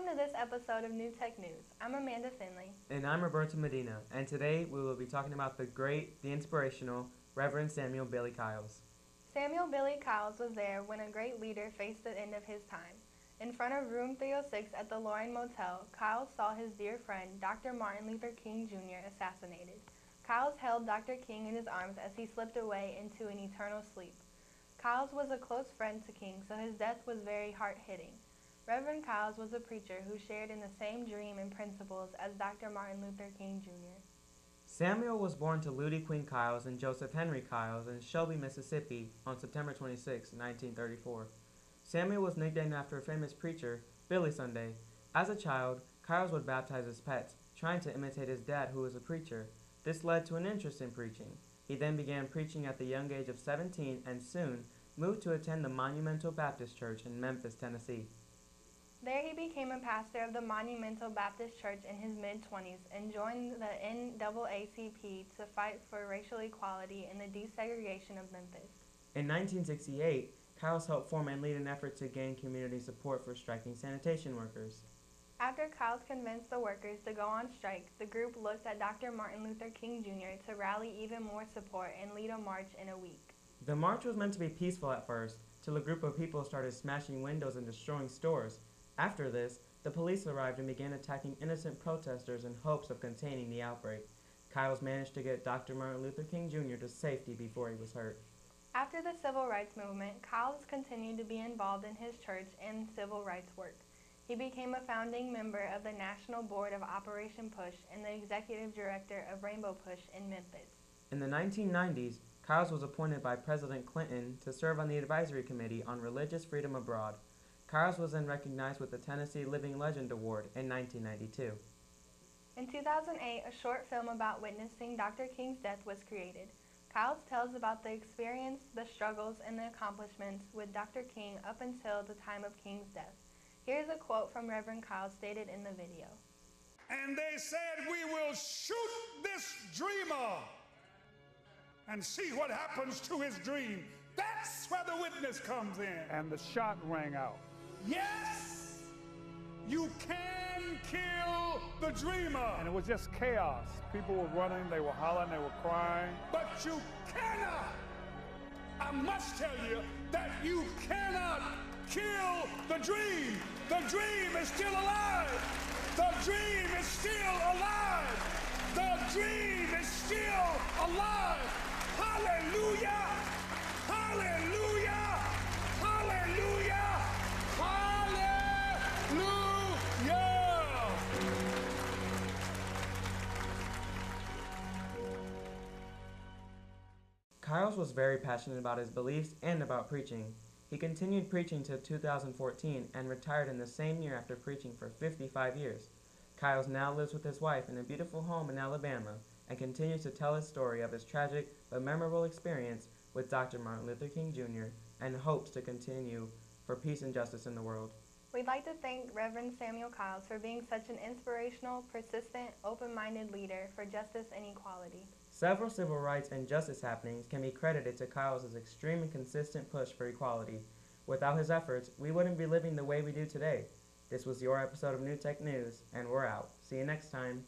Welcome to this episode of New Tech News. I'm Amanda Finley. And I'm Roberto Medina, and today we will be talking about the great, the inspirational, Reverend Samuel Billy Kyles. Samuel Billy Kyles was there when a great leader faced the end of his time. In front of room 306 at the Lorraine Motel, Kyles saw his dear friend, Dr. Martin Luther King Jr., assassinated. Kyles held Dr. King in his arms as he slipped away into an eternal sleep. Kyles was a close friend to King, so his death was very hard-hitting. Reverend Kyles was a preacher who shared in the same dream and principles as Dr. Martin Luther King Jr. Samuel was born to Ludy Queen Kyles and Joseph Henry Kyles in Shelby, Mississippi on September 26, 1934. Samuel was nicknamed after a famous preacher, Billy Sunday. As a child, Kyles would baptize his pets, trying to imitate his dad, who was a preacher. This led to an interest in preaching. He then began preaching at the young age of 17 and soon moved to attend the Monumental Baptist Church in Memphis, Tennessee. There he became a pastor of the Monumental Baptist Church in his mid-20s and joined the NAACP to fight for racial equality and the desegregation of Memphis. In 1968, Kyles helped form and lead an effort to gain community support for striking sanitation workers. After Kyles convinced the workers to go on strike, the group looked at Dr. Martin Luther King Jr. to rally even more support and lead a march in a week. The march was meant to be peaceful at first, till a group of people started smashing windows and destroying stores. After this, the police arrived and began attacking innocent protesters in hopes of containing the outbreak. Kyles managed to get Dr. Martin Luther King Jr. to safety before he was hurt. After the Civil Rights Movement, Kyles continued to be involved in his church and civil rights work. He became a founding member of the National Board of Operation Push and the executive director of Rainbow Push in Memphis. In the 1990s, Kyles was appointed by President Clinton to serve on the Advisory Committee on Religious Freedom Abroad. Kyles was then recognized with the Tennessee Living Legend Award in 1992. In 2008, a short film about witnessing Dr. King's death was created. Kyles tells about the experience, the struggles, and the accomplishments with Dr. King up until the time of King's death. Here's a quote from Reverend Kyles stated in the video. And they said, "We will shoot this dreamer and see what happens to his dream." That's where the witness comes in. And the shot rang out. Yes, you can kill the dreamer. And it was just chaos. People were running, they were hollering, they were crying. But you cannot, I must tell you, that you cannot kill the dream. The dream is still alive. The dream is still alive. The dream is still alive. Hallelujah! Hallelujah! Hallelujah! Hallelujah! Kyles was very passionate about his beliefs and about preaching. He continued preaching till 2014 and retired in the same year after preaching for 55 years. Kyles now lives with his wife in a beautiful home in Alabama and continues to tell his story of his tragic but memorable experience with Dr. Martin Luther King Jr. and hopes to continue for peace and justice in the world. We'd like to thank Reverend Samuel Kyles for being such an inspirational, persistent, open-minded leader for justice and equality. Several civil rights and justice happenings can be credited to Kyles' extreme and consistent push for equality. Without his efforts, we wouldn't be living the way we do today. This was your episode of New Tech News, and we're out. See you next time.